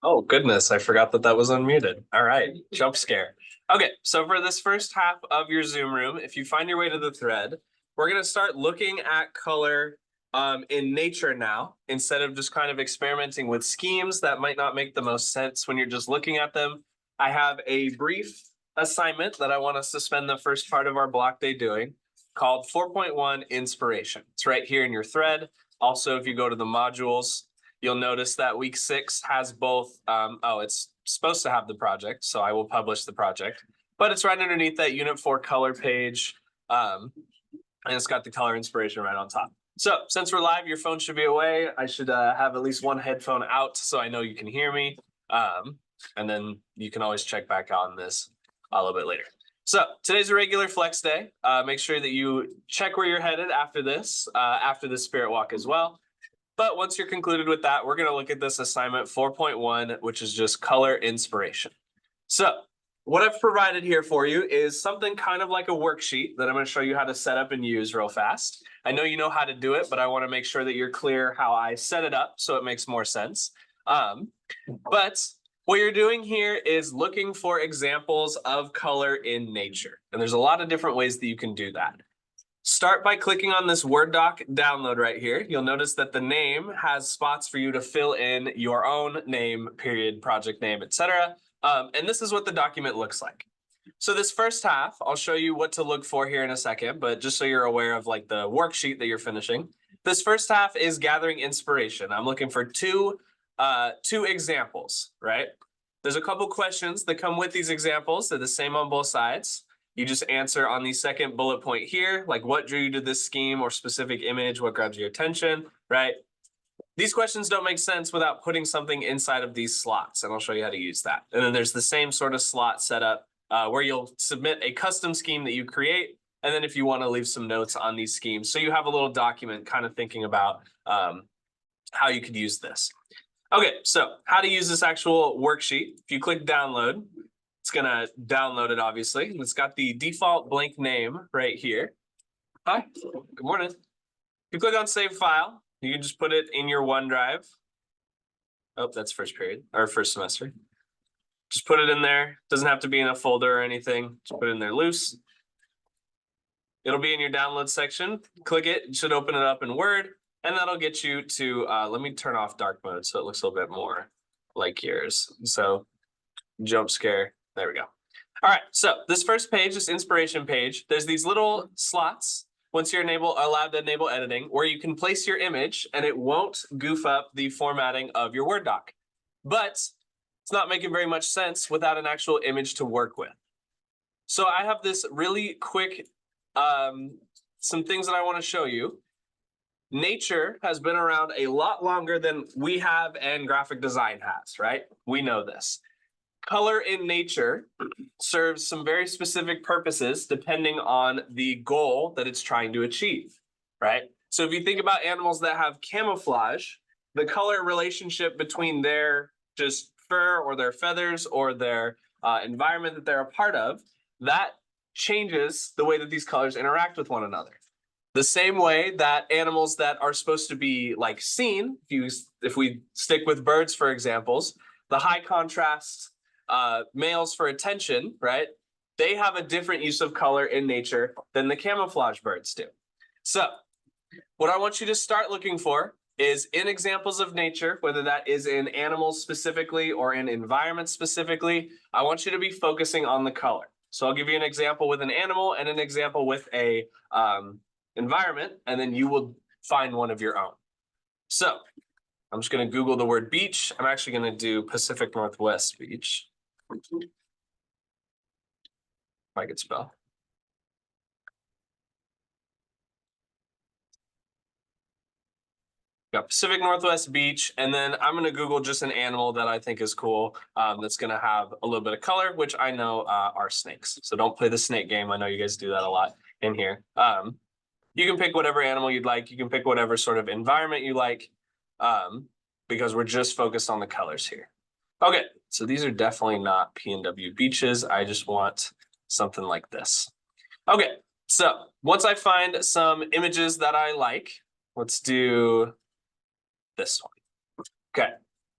Oh, goodness. I forgot that that was unmuted. All right. Jump scare. Okay. So for this first half of your Zoom room, if you find your way to the thread, we're going to start looking at color in nature now, instead of just kind of experimenting with schemes that might not make the most sense when you're just looking at them. I have a brief assignment that I want us to spend the first part of our block day doing called 4.1 Inspiration. It's right here in your thread. Also, if you go to the modules, you'll notice that week 6 has both, it's supposed to have the project, so I will publish the project, but it's right underneath that Unit 4 color page, and it's got the color inspiration right on top. So since we're live, your phone should be away. I should have at least one headphone out so I know you can hear me, and then you can always check back on this a little bit later. So today's a regular flex day. Make sure that you check where you're headed after this spirit walk as well. But once you're concluded with that, we're going to look at this assignment 4.1, which is just color inspiration. So what I've provided here for you is something kind of like a worksheet that I'm going to show you how to set up and use real fast. I know you know how to do it, but I want to make sure that you're clear how I set it up so it makes more sense. But what you're doing here is looking for examples of color in nature. And there's a lot of different ways that you can do that. Start by clicking on this Word doc download right here. You'll notice that the name has spots for you to fill in your own name, period, project name, etc. And this is what the document looks like. So this first half, I'll show you what to look for here in a second, but just so you're aware of like the worksheet that you're finishing. This first half is gathering inspiration. I'm looking for two examples, right? There's a couple questions that come with these examples. They're the same on both sides. You just answer on the second bullet point here, like what drew you to this scheme or specific image, what grabs your attention, right? These questions don't make sense without putting something inside of these slots, and I'll show you how to use that. And then there's the same sort of slot set up where you'll submit a custom scheme that you create, and then if you want to leave some notes on these schemes, so you have a little document kind of thinking about how you could use this. Okay, so how to use this actual worksheet. If you click download, it's going to download it, obviously. It's got the default blank name right here. Hi, good morning. If you click on Save File, you can just put it in your OneDrive. Oh, that's first period, or first semester. Just put it in there. Doesn't have to be in a folder or anything. Just put it in there loose. It'll be in your download section. Click it. It should open it up in Word. And that'll get you to, let me turn off dark mode so it looks a little bit more like yours. So jump scare. There we go. All right, so this first page, this inspiration page, there's these little slots once you're allowed to enable editing where you can place your image and it won't goof up the formatting of your Word doc. But it's not making very much sense without an actual image to work with. So I have this really quick, some things that I want to show you. Nature has been around a lot longer than we have and graphic design has, right? We know this. Color in nature serves some very specific purposes depending on the goal that it's trying to achieve, right? So if you think about animals that have camouflage, the color relationship between their just fur or their feathers or their environment that they're a part of, that changes the way that these colors interact with one another. The same way that animals that are supposed to be like seen, if we stick with birds, for examples, the high contrast males for attention, right? They have a different use of color in nature than the camouflage birds do. So what I want you to start looking for is in examples of nature, whether that is in animals specifically or in environments specifically, I want you to be focusing on the color. So I'll give you an example with an animal and an example with a environment, and then you will find one of your own. So I'm just going to Google the word beach. I'm actually going to do Pacific Northwest beach. If I could spell. Got Pacific Northwest beach, and then I'm going to Google just an animal that I think is cool that's going to have a little bit of color, which I know are snakes. So don't play the snake game. I know you guys do that a lot in here. You can pick whatever animal you'd like. You can pick whatever sort of environment you like because we're just focused on the colors here. Okay, so these are definitely not PNW beaches. I just want something like this. Okay, so once I find some images that I like, let's do this one. Okay,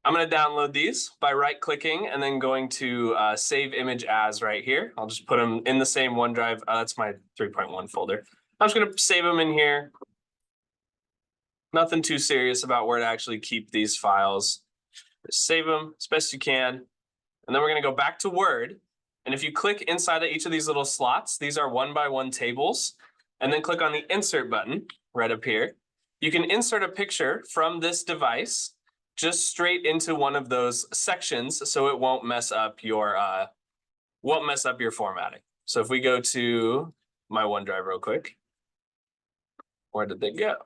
I'm going to download these by right clicking and then going to save image as right here. I'll just put them in the same OneDrive. That's my 3.1 folder. I'm just going to save them in here. Nothing too serious about where to actually keep these files. Just save them as best you can. And then we're going to go back to Word. And if you click inside of each of these little slots, these are 1x1 tables. And then click on the insert button right up here. You can insert a picture from this device just straight into one of those sections so it won't mess up your formatting. So if we go to my OneDrive real quick, where did they go?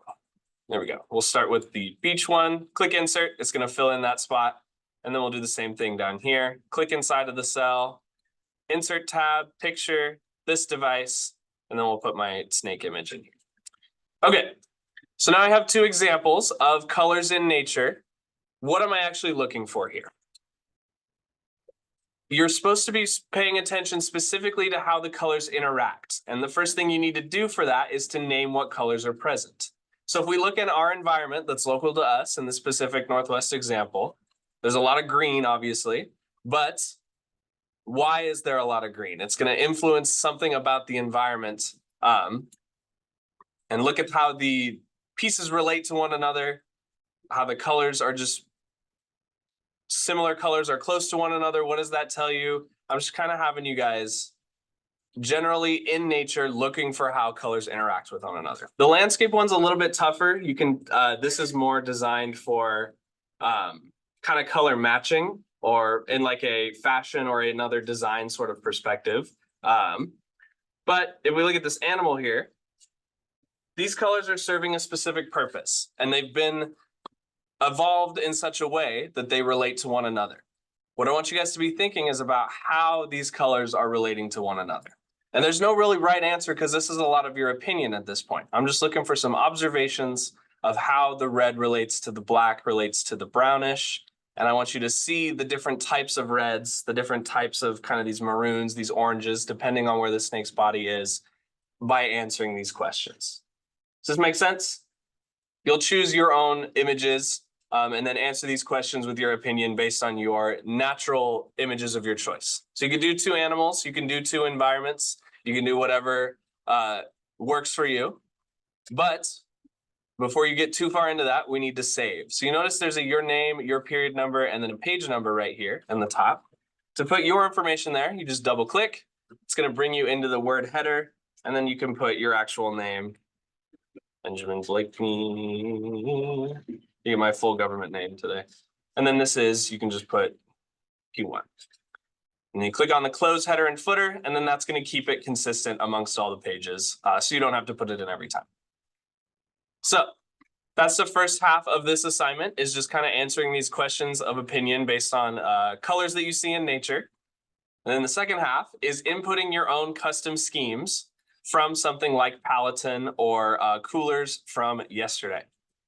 There we go. We'll start with the beach one. Click insert, it's going to fill in that spot. And then we'll do the same thing down here. Click inside of the cell, insert tab, picture, this device, and then we'll put my snake image in here. Okay, so now I have two examples of colors in nature. What am I actually looking for here? You're supposed to be paying attention specifically to how the colors interact. And the first thing you need to do for that is to name what colors are present. So if we look in our environment that's local to us in the Pacific Northwest example, there's a lot of green, obviously, but why is there a lot of green? It's going to influence something about the environment. And look at how the pieces relate to one another, how the colors are just similar colors are close to one another. What does that tell you? I'm just kind of having you guys generally in nature looking for how colors interact with one another. The landscape one's a little bit tougher. You can, this is more designed for kind of color matching or in like a fashion or another design sort of perspective. But if we look at this animal here, these colors are serving a specific purpose and they've been evolved in such a way that they relate to one another. What I want you guys to be thinking is about how these colors are relating to one another. And there's no really right answer because this is a lot of your opinion at this point. I'm just looking for some observations of how the red relates to the black, relates to the brownish. And I want you to see the different types of reds, the different types of kind of these maroons, these oranges, depending on where the snake's body is by answering these questions. Does this make sense? You'll choose your own images and then answer these questions with your opinion based on your natural images of your choice. So you can do two animals, you can do two environments, you can do whatever works for you. But before you get too far into that, we need to save. So you notice there's a your name, your period number, and then a page number right here in the top. To put your information there, you just double click. It's going to bring you into the word header, and then you can put your actual name. Benjamin Blakeney. You get my full government name today. And then this is, you can just put P1. And you click on the close header and footer, and then that's going to keep it consistent amongst all the pages. So you don't have to put it in every time. So that's the first half of this assignment, is just kind of answering these questions of opinion based on colors that you see in nature. And then the second half is inputting your own custom schemes from something like Paladin or coolers from yesterday.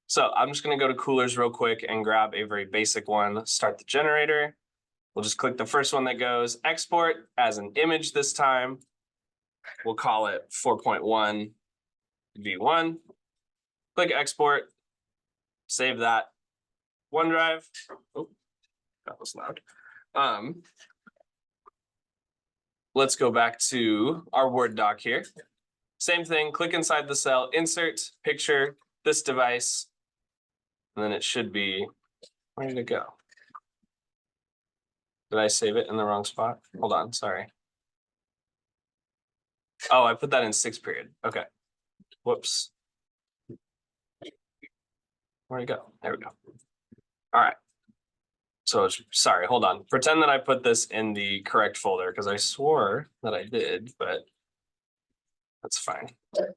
So I'm just going to go to coolers real quick and grab a very basic one. Start the generator. We'll just click the first one that goes export as an image this time. We'll call it 4.1 V1. Click export. Save that. OneDrive. Oh, that was loud. Let's go back to our Word doc here. Same thing, click inside the cell, insert, picture, this device, and then it should be, where did it go? Did I save it in the wrong spot? Hold on, sorry. Oh, I put that in 6th period. Okay. Whoops. Where'd it go? There we go. All right. So sorry, hold on. Pretend that I put this in the correct folder because I swore that I did, but that's fine. Okay,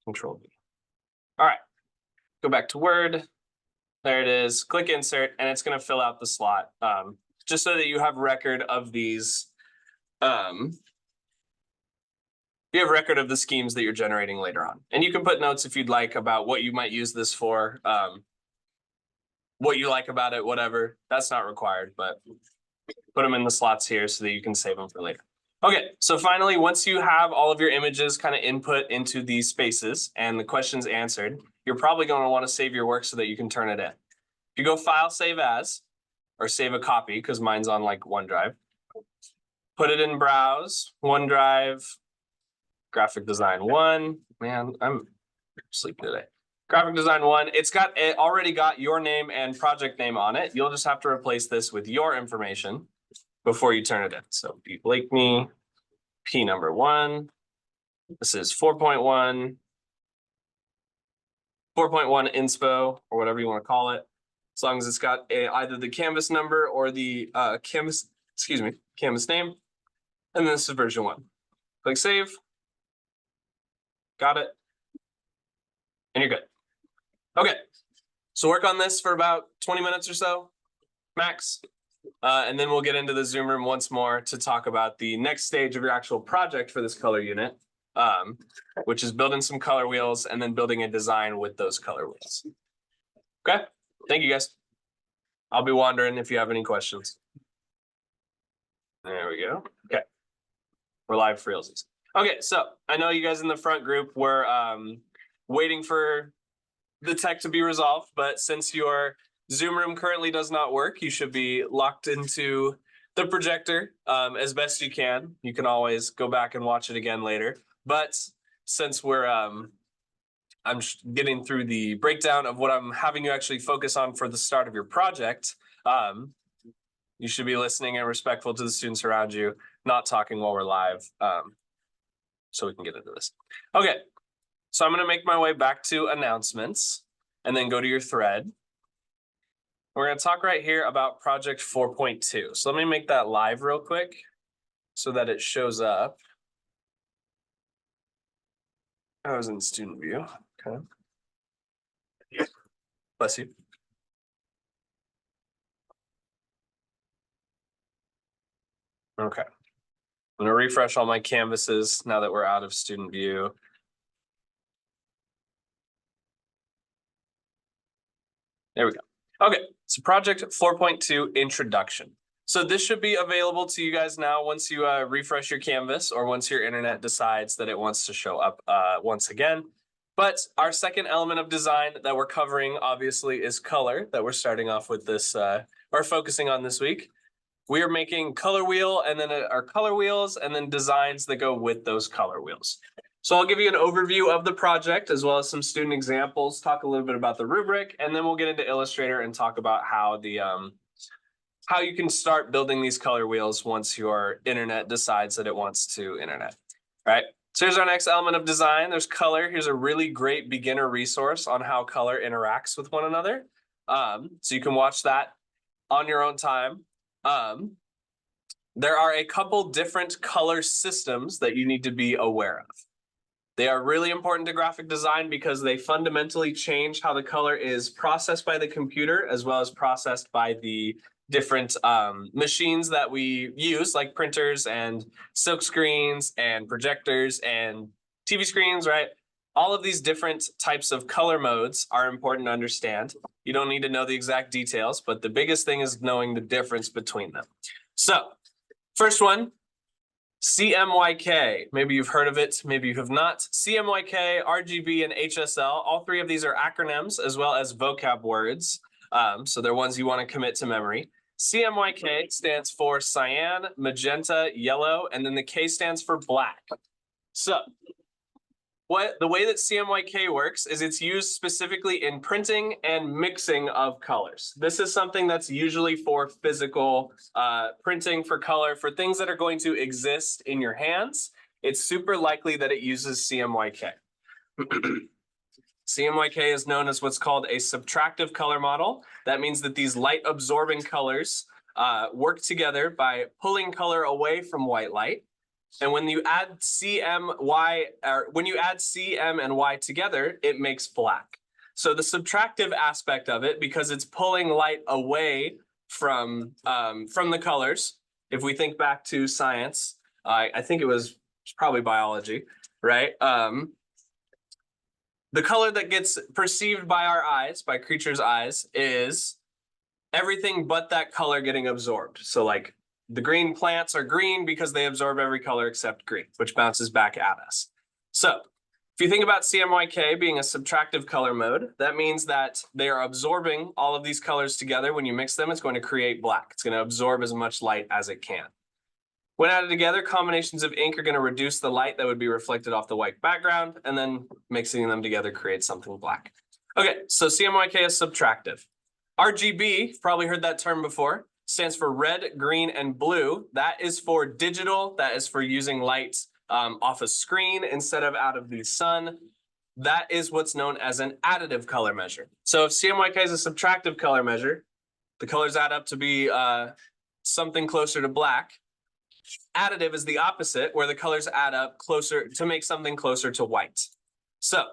Control V. All right, go back to Word. There it is. Click insert, and it's going to fill out the slot just so that you have record of these. You have record of the schemes that you're generating later on. And you can put notes if you'd like about what you might use this for, what you like about it, whatever. That's not required, but put them in the slots here so that you can save them for later. Okay, so finally, once you have all of your images kind of input into these spaces and the questions answered, you're probably going to want to save your work so that you can turn it in. If you go File, Save As, or save a copy, because mine's on like OneDrive, put it in Browse, OneDrive, Graphic Design 1. Man, I'm sleeping today. Graphic Design 1, it already got your name and project name on it. You'll just have to replace this with your information before you turn it in. So B Blakeney, P number 1. This is 4.1, 4.1 inspo, or whatever you want to call it. As long as it's got either the canvas number or the canvas name. And then this is version 1. Click Save. Got it. And you're good. Okay. So work on this for about 20 minutes or so, max. And then we'll get into the Zoom room once more to talk about the next stage of your actual project for this color unit, which is building some color wheels and then building a design with those color wheels. Okay. Thank you, guys. I'll be wandering if you have any questions. There we go. Okay. We're live for realsies. Okay, so I know you guys in the front group were waiting for the tech to be resolved, but since your Zoom room currently does not work, you should be locked into the projector as best you can. You can always go back and watch it again later. But since we're I'm getting through the breakdown of what I'm having you actually focus on for the start of your project, you should be listening and respectful to the students around you, not talking while we're live, so we can get into this. Okay, so I'm going to make my way back to announcements and then go to your thread. We're going to talk right here about project 4.2. So let me make that live real quick so that it shows up. I was in student view. Okay. Bless you. Okay. I'm going to refresh all my canvases now that we're out of student view. There we go. Okay, so project 4.2 introduction. So this should be available to you guys now once you refresh your canvas or once your internet decides that it wants to show up once again. But our second element of design that we're covering obviously is color that we're starting off with this or focusing on this week. We are making color wheel and then our color wheels and then designs that go with those color wheels. So I'll give you an overview of the project as well as some student examples, talk a little bit about the rubric, and then we'll get into Illustrator and talk about how the how you can start building these color wheels once your internet decides that it wants to internet. All right. So here's our next element of design. There's color. Here's a really great beginner resource on how color interacts with one another. So you can watch that on your own time. There are a couple different color systems that you need to be aware of. They are really important to graphic design because they fundamentally change how the color is processed by the computer as well as processed by the different machines that we use, like printers and silk screens and projectors and TV screens, right? All of these different types of color modes are important to understand. You don't need to know the exact details, but the biggest thing is knowing the difference between them. So first one, CMYK. Maybe you've heard of it, maybe you have not. CMYK, RGB, and HSL. All three of these are acronyms as well as vocab words. So they're ones you want to commit to memory. CMYK stands for cyan, magenta, yellow, and then the K stands for black. So the way that CMYK works is it's used specifically in printing and mixing of colors. This is something that's usually for physical printing for color, for things that are going to exist in your hands. It's super likely that it uses CMYK. CMYK is known as what's called a subtractive color model. That means that these light absorbing colors work together by pulling color away from white light. And when you add CM and Y together, it makes black. So the subtractive aspect of it, because it's pulling light away from the colors. If we think back to science, I think it's probably biology, right? The color that gets perceived by our eyes, by creatures' eyes, is everything but that color getting absorbed. So like the green plants are green because they absorb every color except green, which bounces back at us. So If you think about CMYK being a subtractive color mode, that means that they are absorbing all of these colors together. When you mix them, it's going to create black. It's going to absorb as much light as it can. When added together, combinations of ink are going to reduce the light that would be reflected off the white background, and then mixing them together creates something black. Okay, so CMYK is subtractive. RGB, you've probably heard that term before, stands for red, green, and blue. That is for digital. That is for using light off a screen instead of out of the sun. That is what's known as an additive color measure. So if CMYK is a subtractive color measure, the colors add up to be something closer to black. Additive is the opposite, where the colors add up closer to make something closer to white. So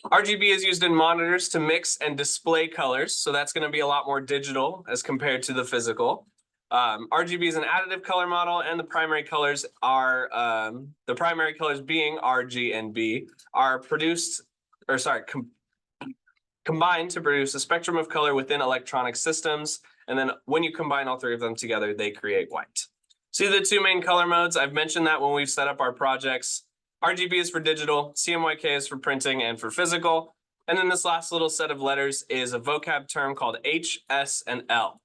RGB is used in monitors to mix and display colors. So that's going to be a lot more digital as compared to the physical. RGB is an additive color model, and the primary colors are being R, G, and B are combined to produce a spectrum of color within electronic systems. And then when you combine all three of them together, they create white. See the two main color modes. I've mentioned that when we've set up our projects. RGB is for digital, CMYK is for printing and for physical. And then this last little set of letters is a vocab term called H, S, and L.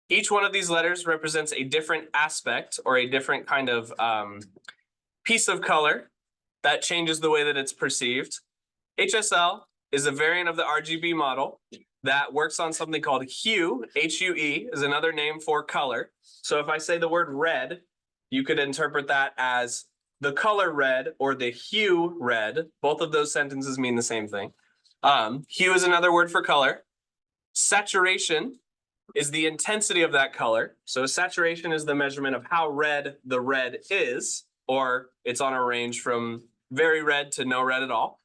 Each one of these letters represents a different aspect or a different kind of piece of color that changes the way that it's perceived. HSL is a variant of the RGB model that works on something called hue. HUE is another name for color. So if I say the word red, you could interpret that as the color red or the hue red. Both of those sentences mean the same thing. Hue is another word for color. Saturation is the intensity of that color. So saturation is the measurement of how red the red is, or it's on a range from very red to no red at all.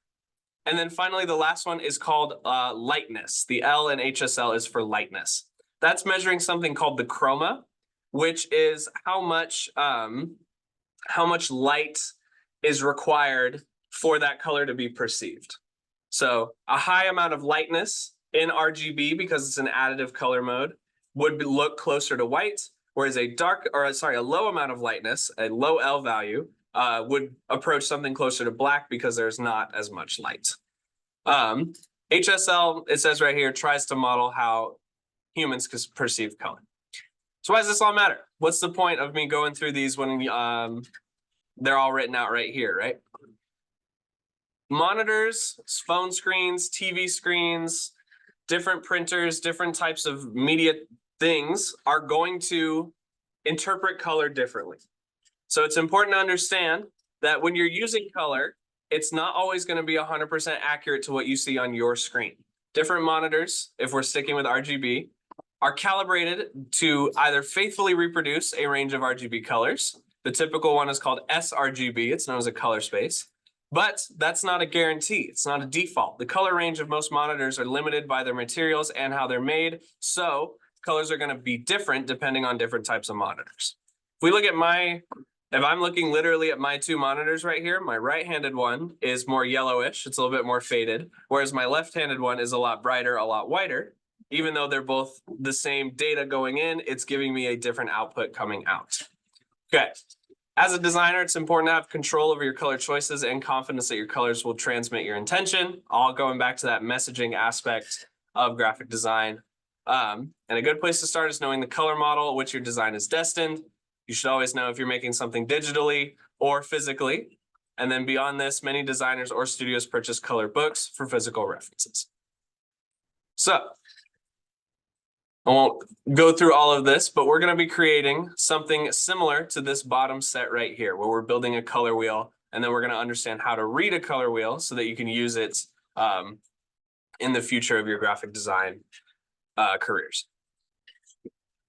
And then finally, the last one is called lightness. The L in HSL is for lightness. That's measuring something called the chroma, which is how much light is required for that color to be perceived. So a high amount of lightness in RGB, because it's an additive color mode, would look closer to white, whereas a low amount of lightness, a low L value, would approach something closer to black because there's not as much light. HSL, it says right here, tries to model how humans perceive color. So why does this all matter? What's the point of me going through these when they're all written out right here, right? Monitors, phone screens, TV screens, different printers, different types of media things are going to interpret color differently. So it's important to understand that when you're using color, it's not always going to be 100% accurate to what you see on your screen. Different monitors, if we're sticking with RGB, are calibrated to either faithfully reproduce a range of RGB colors. The typical one is called sRGB. It's known as a color space. But that's not a guarantee. It's not a default. The color range of most monitors are limited by their materials and how they're made. So colors are going to be different depending on different types of monitors. If we look at if I'm looking literally at my two monitors right here, my right-handed one is more yellowish. It's a little bit more faded, whereas my left-handed one is a lot brighter, a lot whiter. Even though they're both the same data going in, it's giving me a different output coming out. Okay. As a designer, it's important to have control over your color choices and confidence that your colors will transmit your intention. All going back to that messaging aspect of graphic design. And a good place to start is knowing the color model which your design is destined. You should always know if you're making something digitally or physically. And then beyond this, many designers or studios purchase color books for physical references. So I won't go through all of this, but we're going to be creating something similar to this bottom set right here, where we're building a color wheel, and then we're going to understand how to read a color wheel so that you can use it in the future of your graphic design careers.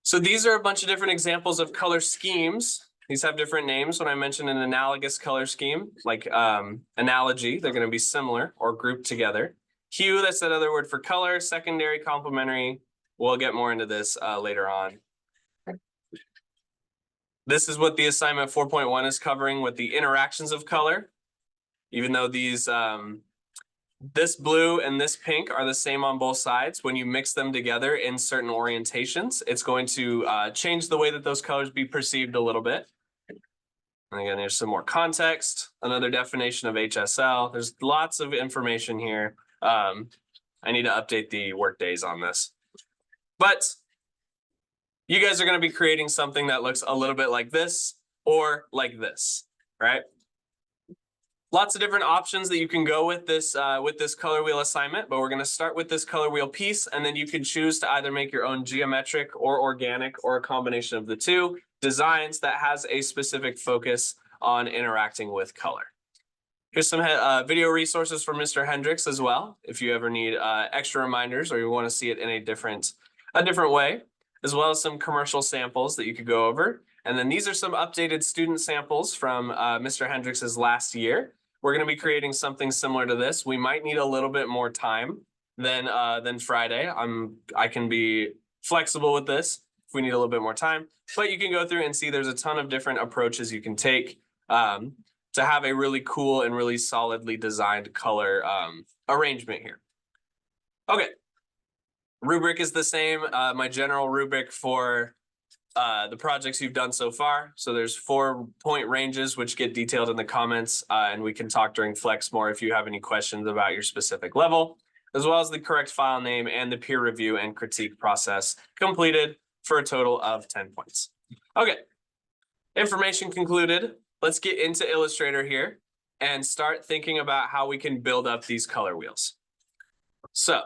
So these are a bunch of different examples of color schemes. These have different names. When I mention an analogous color scheme, like analogy, they're going to be similar or grouped together. Hue, that's that other word for color. Secondary, complementary. We'll get more into this later on. This is what the assignment 4.1 is covering with the interactions of color. Even though these, this blue and this pink are the same on both sides, when you mix them together in certain orientations, it's going to change the way that those colors be perceived a little bit. And again, there's some more context, another definition of HSL. There's lots of information here. I need to update the work days on this. But you guys are going to be creating something that looks a little bit like this or like this, right? Lots of different options that you can go with this color wheel assignment, but we're going to start with this color wheel piece, and then you can choose to either make your own geometric or organic or a combination of the two designs that has a specific focus on interacting with color. Here's some video resources from Mr. Hendricks as well, if you ever need extra reminders or you want to see it in a different way, as well as some commercial samples that you could go over. And then these are some updated student samples from Mr. Hendricks's last year. We're going to be creating something similar to this. We might need a little bit more time than Friday. I can be flexible with this if we need a little bit more time, but you can go through and see there's a ton of different approaches you can take to have a really cool and really solidly designed color arrangement here. Okay, rubric is the same. My general rubric for the projects you've done so far. So there's 4-point ranges, which get detailed in the comments, and we can talk during Flex more if you have any questions about your specific level, as well as the correct file name and the peer review and critique process completed for a total of 10 points. Okay, information concluded. Let's get into Illustrator here and start thinking about how we can build up these color wheels. So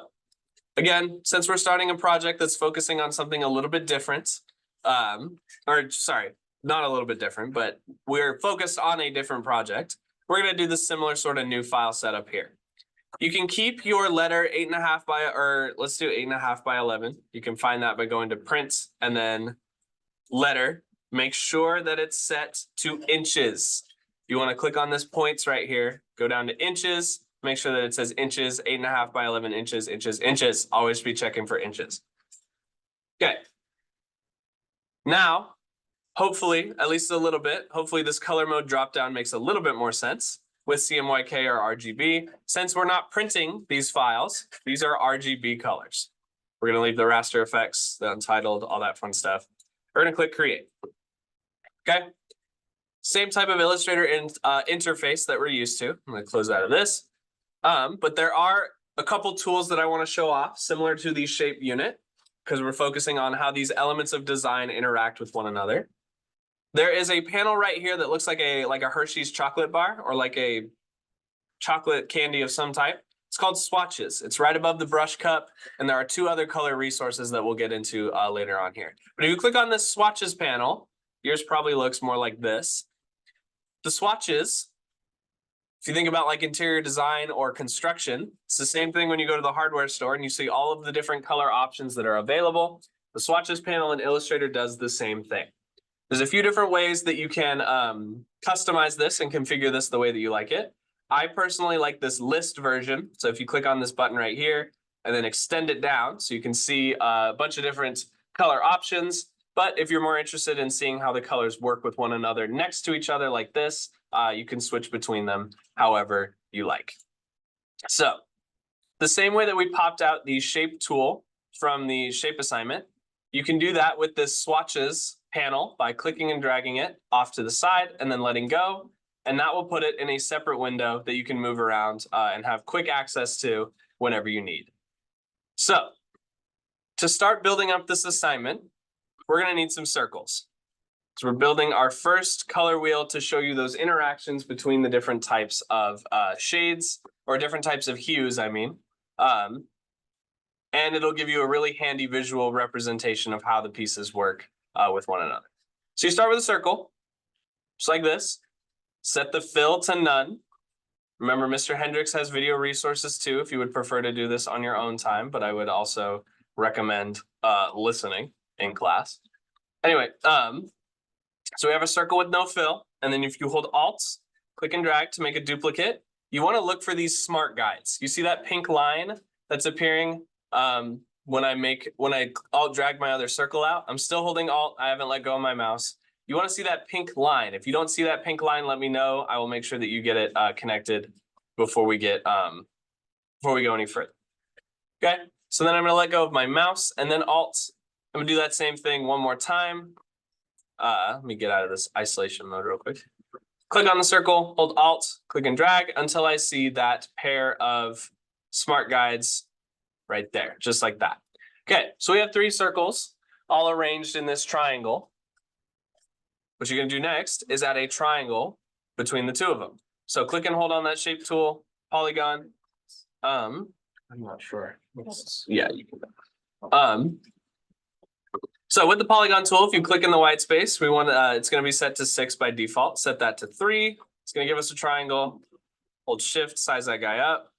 again, since we're starting a project that's focusing on something a little bit different, or sorry, not a little bit different, but we're focused on a different project, we're going to do the similar sort of new file setup here. You can keep your letter 8.5 by, or let's do 8.5 by 11. You can find that by going to print and then letter. Make sure that it's set to inches. You want to click on this points right here, go down to inches, make sure that it says inches, 8.5 by 11 inches, inches. Always be checking for inches. Okay. Now, hopefully, at least a little bit, hopefully this color mode dropdown makes a little bit more sense with CMYK or RGB. Since we're not printing these files, these are RGB colors. We're going to leave the raster effects, the untitled, all that fun stuff. We're going to click create. Okay. Same type of Illustrator interface that we're used to. I'm going to close out of this. But there are a couple tools that I want to show off similar to the shape unit, because we're focusing on how these elements of design interact with one another. There is a panel right here that looks like a Hershey's chocolate bar or like a chocolate candy of some type. It's called swatches. It's right above the brush cup, and there are 2 other color resources that we'll get into later on here. But if you click on this swatches panel, yours probably looks more like this. The swatches, if you think about like interior design or construction, it's the same thing when you go to the hardware store and you see all of the different color options that are available. The swatches panel in Illustrator does the same thing. There's a few different ways that you can customize this and configure this the way that you like it. I personally like this list version. So if you click on this button right here and then extend it down so you can see a bunch of different color options. But if you're more interested in seeing how the colors work with one another next to each other like this, you can switch between them however you like. So the same way that we popped out the shape tool from the shape assignment, you can do that with this swatches panel by clicking and dragging it off to the side and then letting go. And that will put it in a separate window that you can move around and have quick access to whenever you need. So to start building up this assignment, we're going to need some circles. So we're building our first color wheel to show you those interactions between the different types of shades or different types of hues, I mean. And it'll give you a really handy visual representation of how the pieces work with one another. So you start with a circle, just like this. Set the fill to none. Remember, Mr. Hendricks has video resources too if you would prefer to do this on your own time, but I would also recommend listening in class. Anyway, so we have a circle with no fill, and then if you hold Alt, click and drag to make a duplicate, you want to look for these smart guides. You see that pink line that's appearing when I Alt drag my other circle out? I'm still holding Alt. I haven't let go of my mouse. You want to see that pink line. If you don't see that pink line, let me know. I will make sure that you get it connected before we go any further. Okay, so then I'm going to let go of my mouse and then Alt. I'm going to do that same thing one more time. Let me get out of this isolation mode real quick. click on the circle, hold Alt, click and drag until I see that pair of smart guides right there, just like that. Okay, so we have 3 circles all arranged in this triangle. What you're gonna do next is add a triangle between the 2 of them. So click and hold on that shape tool, polygon. I'm not sure. Yeah, you can. So with the polygon tool, if you click in the white space, we want it's going to be set to 6 by default. Set that to 3. It's going to give us a triangle. Hold Shift, size that guy up,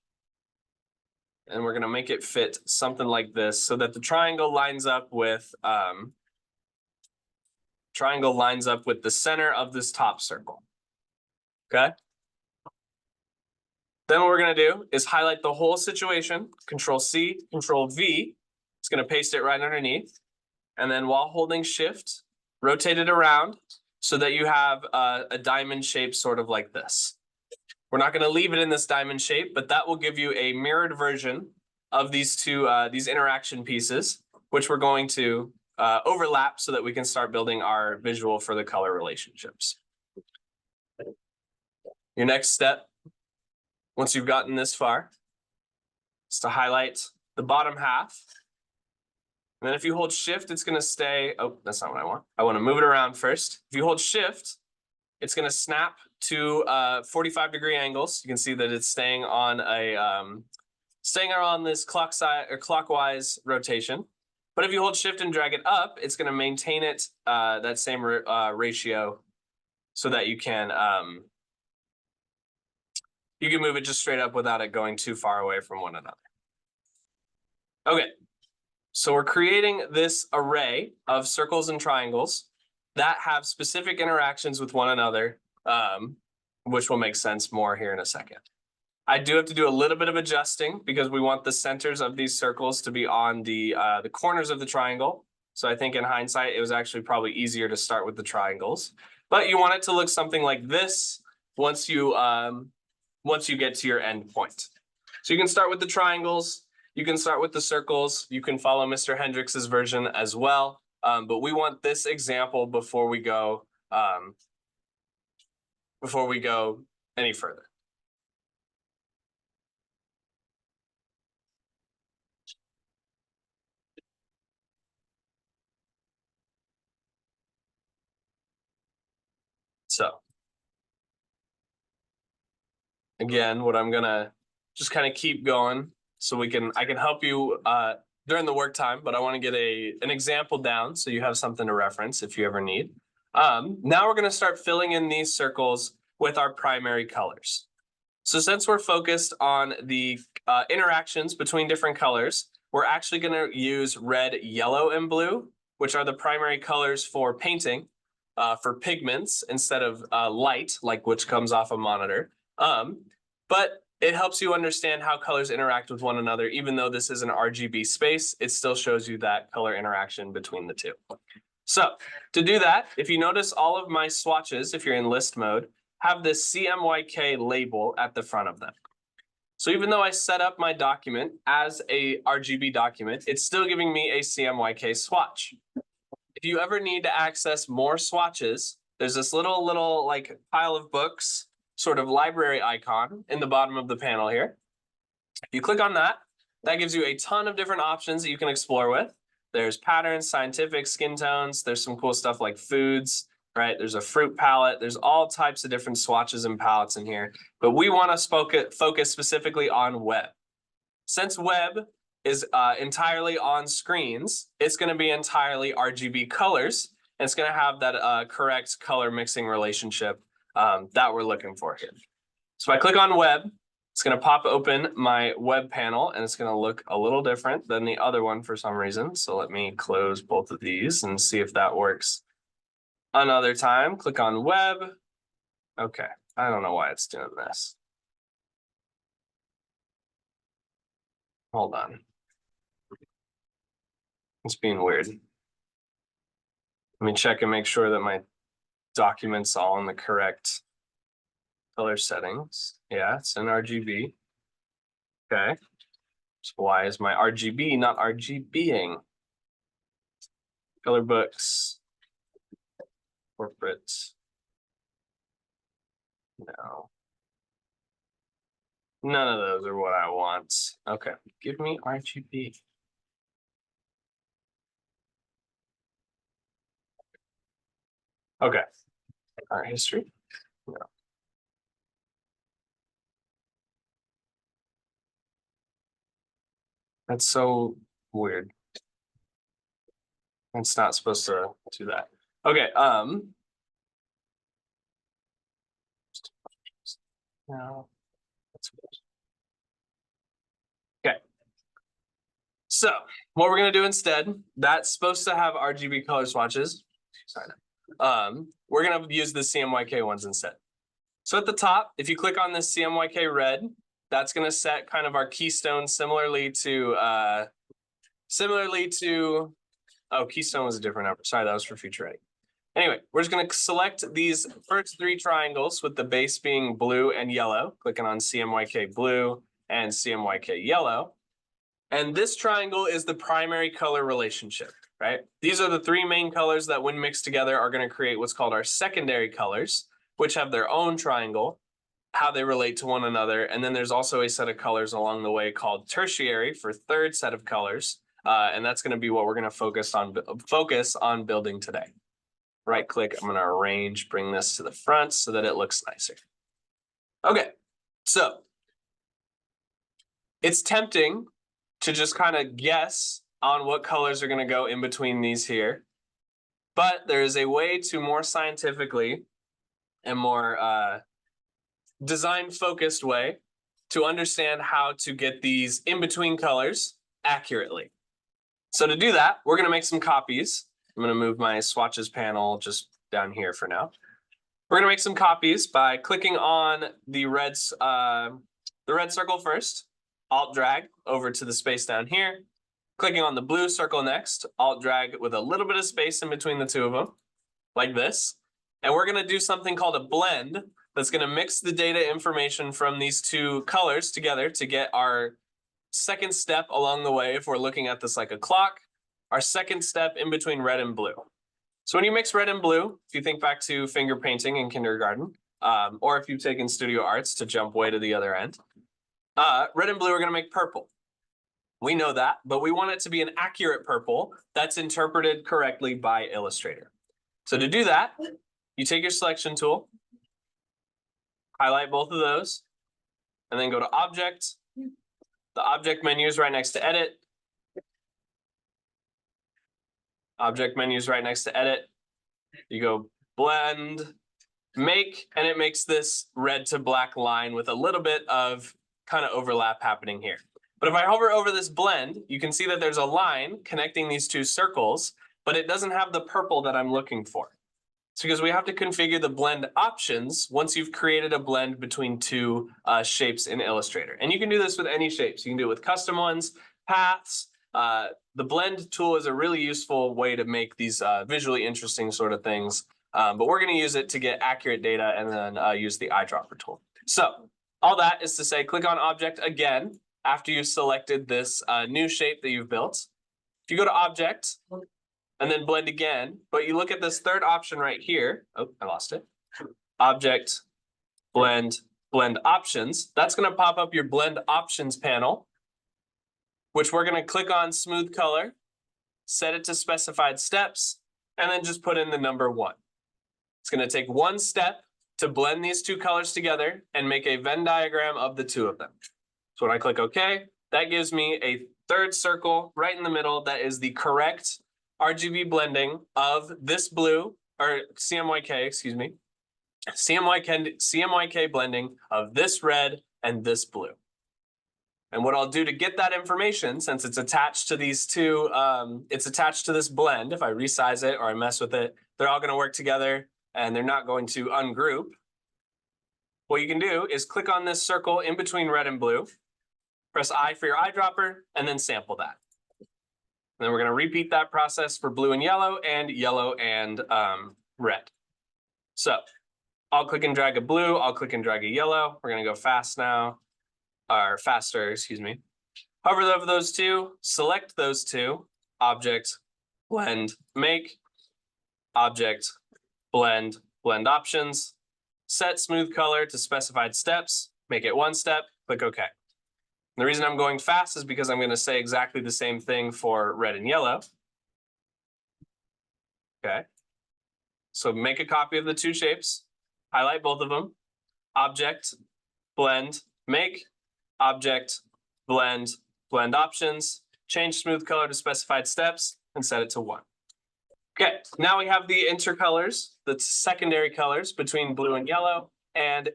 and we're going to make it fit something like this, so that the triangle lines up with the center of this top circle. Okay. Then what we're going to do is highlight the whole situation. Control C, Control V. It's going to paste it right underneath. And then while holding Shift, rotate it around so that you have a diamond shape sort of like this. We're not going to leave it in this diamond shape, but that will give you a mirrored version of these these interaction pieces, which we're going to overlap so that we can start building our visual for the color relationships. Your next step, once you've gotten this far, is to highlight the bottom half. And then if you hold Shift, it's going to stay. Oh, that's not what I want. I want to move it around first. If you hold Shift, it's going to snap to 45-degree angles. You can see that it's staying on this clockwise rotation. But if you hold Shift and drag it up, it's going to maintain it that same ratio, so that you can move it just straight up without it going too far away from one another. Okay. So we're creating this array of circles and triangles that have specific interactions with one another, which will make sense more here in a second. I do have to do a little bit of adjusting because we want the centers of these circles to be on the corners of the triangle. So I think in hindsight, it was actually probably easier to start with the triangles. But you want it to look something like this once you get to your end point. So you can start with the triangles. You can start with the circles. You can follow Mr. Hendrix's version as well. But we want this example before we go any further. So again, what I'm gonna just kind of keep going so I can help you during the work time, but I want to get an example down so you have something to reference if you ever need. Now we're going to start filling in these circles with our primary colors. So since we're focused on the interactions between different colors, we're actually going to use red, yellow, and blue, which are the primary colors for painting, for pigments instead of light, like which comes off a monitor. But it helps you understand how colors interact with one another. Even though this is an RGB space, it still shows you that color interaction between the two. So to do that, if you notice, all of my swatches, if you're in list mode, have this CMYK label at the front of them. So even though I set up my document as a RGB document, it's still giving me a CMYK swatch. If you ever need to access more swatches, there's this little like pile of books, sort of library icon in the bottom of the panel here. If you click on that, that gives you a ton of different options that you can explore with. There's patterns, scientific, skin tones. There's some cool stuff like foods, right? There's a fruit palette. There's all types of different swatches and palettes in here. But we want to focus specifically on web. Since web is entirely on screens, it's going to be entirely RGB colors. And it's going to have that correct color mixing relationship that we're looking for here. So if I click on web, it's going to pop open my web panel, and it's going to look a little different than the other one for some reason. So let me close both of these and see if that works another time. Click on web. Okay, I don't know why it's doing this. Hold on. It's being weird. Let me check and make sure that my document's all in the correct color settings. Yeah, it's in RGB. Okay. So why is my RGB not RGBing? Color books, corporate. No. None of those are what I want. Okay, give me RGB. Okay, art history. No. That's so weird. It's not supposed to do that. Okay, no. Okay. So what we're gonna do instead, that's supposed to have RGB color swatches. Sorry. We're gonna use the CMYK ones instead. So at the top, if you click on this CMYK red, that's gonna set kind of our keystone similarly to oh, keystone was a different number. Sorry, that was for future ready. Anyway, we're just gonna select these first three triangles with the base being blue and yellow, clicking on CMYK blue and CMYK yellow. And this triangle is the primary color relationship, right? These are the three main colors that when mixed together are going to create what's called our secondary colors, which have their own triangle, how they relate to one another. And then there's also a set of colors along the way called tertiary for third set of colors. And that's going to be what we're going to focus on building today. Right click, I'm going to arrange, bring this to the front so that it looks nicer. Okay, so it's tempting to just kind of guess on what colors are going to go in between these here. But there is a way to more scientifically and more design-focused way to understand how to get these in-between colors accurately. So to do that, we're going to make some copies. I'm going to move my swatches panel just down here for now. We're going to make some copies by clicking on the red circle first. Alt drag over to the space down here, clicking on the blue circle next, alt drag with a little bit of space in between the two of them, like this. And we're gonna do something called a blend that's gonna mix the data information from these two colors together to get our second step along the way. If we're looking at this like a clock, our second step in between red and blue. So when you mix red and blue, if you think back to finger painting in kindergarten, or if you've taken studio arts to jump way to the other end, red and blue are going to make purple. We know that, but we want it to be an accurate purple that's interpreted correctly by Illustrator. So to do that, you take your selection tool, highlight both of those, and then go to Object. The Object menu is right next to Edit. Object menu is right next to Edit. You go Blend, Make, and it makes this red to black line with a little bit of kind of overlap happening here. But if I hover over this blend, you can see that there's a line connecting these two circles, but it doesn't have the purple that I'm looking for. It's because we have to configure the blend options once you've created a blend between two shapes in Illustrator. And you can do this with any shapes. You can do it with custom ones, paths. The blend tool is a really useful way to make these visually interesting sort of things. But we're going to use it to get accurate data and then use the eyedropper tool. So all that is to say, click on Object again after you've selected this new shape that you've built. If you go to Object and then Blend again, but you look at this third option right here. Oh, I lost it. Object, Blend, Blend Options. That's going to pop up your Blend Options panel, which we're going to click on Smooth Color, set it to specified steps, and then just put in the number 1. It's going to take 1 step to blend these two colors together and make a Venn diagram of the two of them. So when I click OK, that gives me a third circle right in the middle that is the correct RGB blending of this blue, or CMYK, excuse me, CMYK blending of this red and this blue. And what I'll do to get that information, since it's attached to these two, it's attached to this blend, if I resize it or I mess with it, they're all going to work together and they're not going to ungroup. What you can do is click on this circle in between red and blue, press I for your eyedropper, and then sample that. And then we're going to repeat that process for blue and yellow and red. So I'll click and drag a blue, I'll click and drag a yellow. We're going to go fast now, or faster, excuse me. Hover over those two, select those two, Object, Blend, Make, Object, Blend, Blend Options, set smooth color to specified steps, make it one step, click OK. The reason I'm going fast is because I'm going to say exactly the same thing for red and yellow. Okay. So make a copy of the two shapes, highlight both of them, object, blend, make, object, blend, blend options, change smooth color to specified steps, and set it to 1. Okay, now we have the intercolors, the secondary colors between blue and yellow and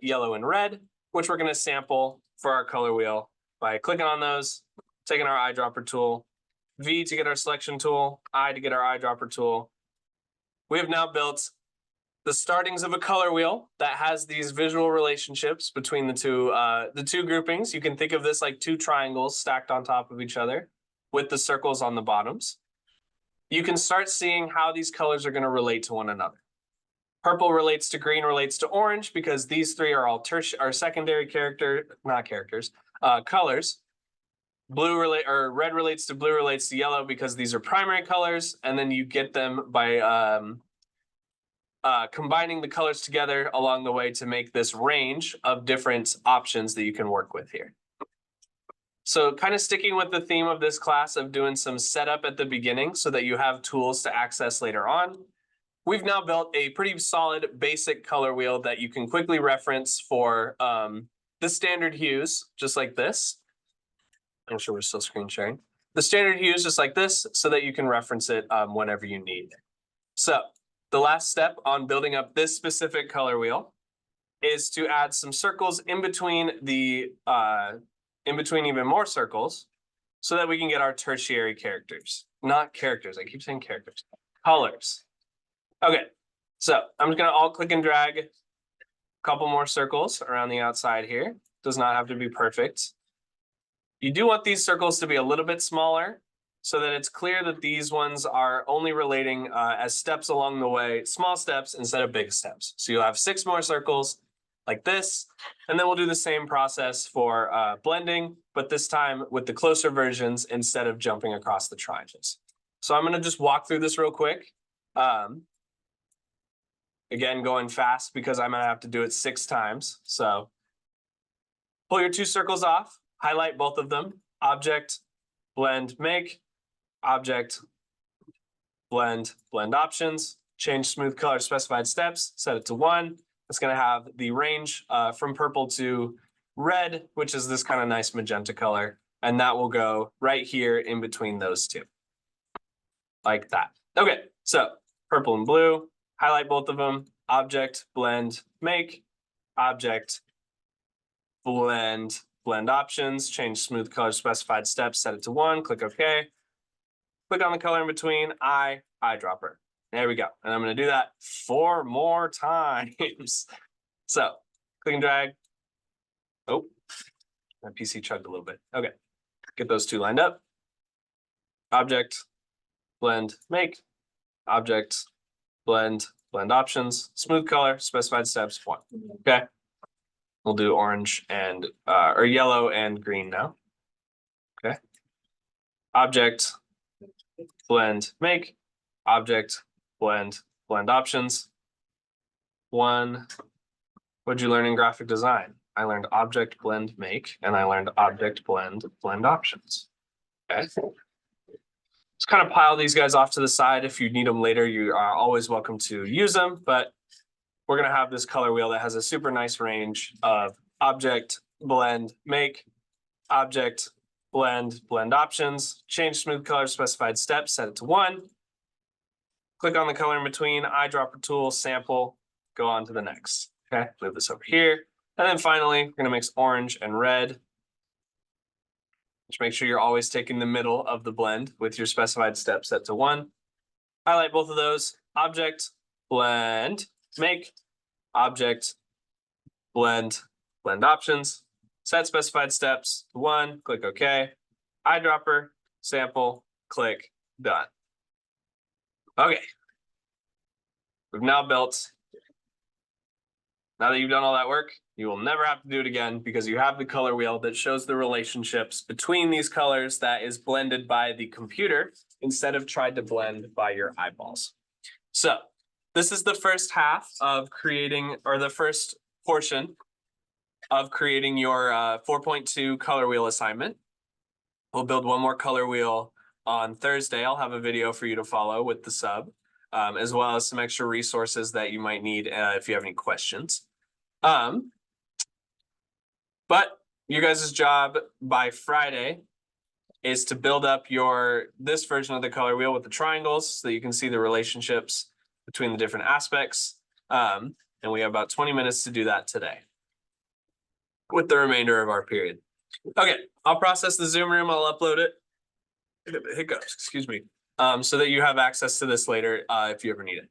red, which we're going to sample for our color wheel by clicking on those, taking our eyedropper tool, V to get our selection tool, I to get our eyedropper tool. We have now built the startings of a color wheel that has these visual relationships between the two groupings. You can think of this like two triangles stacked on top of each other with the circles on the bottoms. You can start seeing how these colors are going to relate to one another. Purple relates to green, relates to orange, because these three are all secondary colors. Red relates to blue, relates to yellow, because these are primary colors, and then you get them by combining the colors together along the way to make this range of different options that you can work with here. So kind of sticking with the theme of this class of doing some setup at the beginning so that you have tools to access later on. We've now built a pretty solid basic color wheel that you can quickly reference for the standard hues, just like this. I'm sure we're still screen sharing. The standard hues just like this so that you can reference it whenever you need. So the last step on building up this specific color wheel is to add some circles in between even more circles so that we can get our tertiary characters. Not characters, I keep saying characters. Colors. Okay, so I'm just gonna alt click and drag a couple more circles around the outside here. Does not have to be perfect. You do want these circles to be a little bit smaller so that it's clear that these ones are only relating as steps along the way, small steps instead of big steps. So you'll have 6 more circles like this, and then we'll do the same process for blending, but this time with the closer versions instead of jumping across the triangles. So I'm gonna just walk through this real quick. Again, going fast because I'm gonna have to do it 6 times. So pull your 2 circles off, highlight both of them, object, blend, make, object, blend, blend options, change smooth color specified steps, set it to 1. It's gonna have the range from purple to red, which is this kind of nice magenta color. And that will go right here in between those two, like that. Okay, so purple and blue, highlight both of them, object, blend, make, object, blend, blend options, change smooth color specified steps, set it to 1, click OK. Click on the color in between, eyedropper. There we go. And I'm going to do that 4 more times. So click and drag. Oh, my PC chugged a little bit. Okay, get those 2 lined up. Object, blend, make, object, blend, blend options, smooth color, specified steps 1. Okay, we'll do orange and or yellow and green now. Okay, object, blend, make, object, blend, blend options 1. What'd you learn in graphic design? I learned object, blend, make, and I learned object, blend, blend options. Okay. Just kind of pile these guys off to the side. If you need them later, you are always welcome to use them, but we're gonna have this color wheel that has a super nice range of object, blend, make, object, blend, blend options, change smooth color specified steps, set it to 1. Click on the color in between, eyedropper tool, sample, go on to the next. Okay, move this over here. And then finally, we're gonna mix orange and red. Just make sure you're always taking the middle of the blend with your specified step set to 1. Highlight both of those, object, blend, make, object, blend, blend options, set specified steps to 1, click OK, eyedropper, sample, click, done. Okay, we've now built. Now that you've done all that work, you will never have to do it again because you have the color wheel that shows the relationships between these colors that is blended by the computer instead of tried to blend by your eyeballs. So this is the first half of creating, or the first portion of creating your 4.2 color wheel assignment. We'll build one more color wheel on Thursday. I'll have a video for you to follow with the sub, as well as some extra resources that you might need if you have any questions. But you guys' job by Friday is to build up this version of the color wheel with the triangles so that you can see the relationships between the different aspects. And we have about 20 minutes to do that today with the remainder of our period. Okay, I'll process the Zoom room. I'll upload it. Hiccups, excuse me. So that you have access to this later if you ever need it.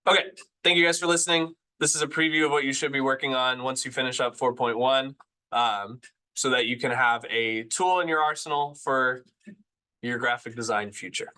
Okay, thank you guys for listening. This is a preview of what you should be working on once you finish up 4.1, so that you can have a tool in your arsenal for your graphic design future.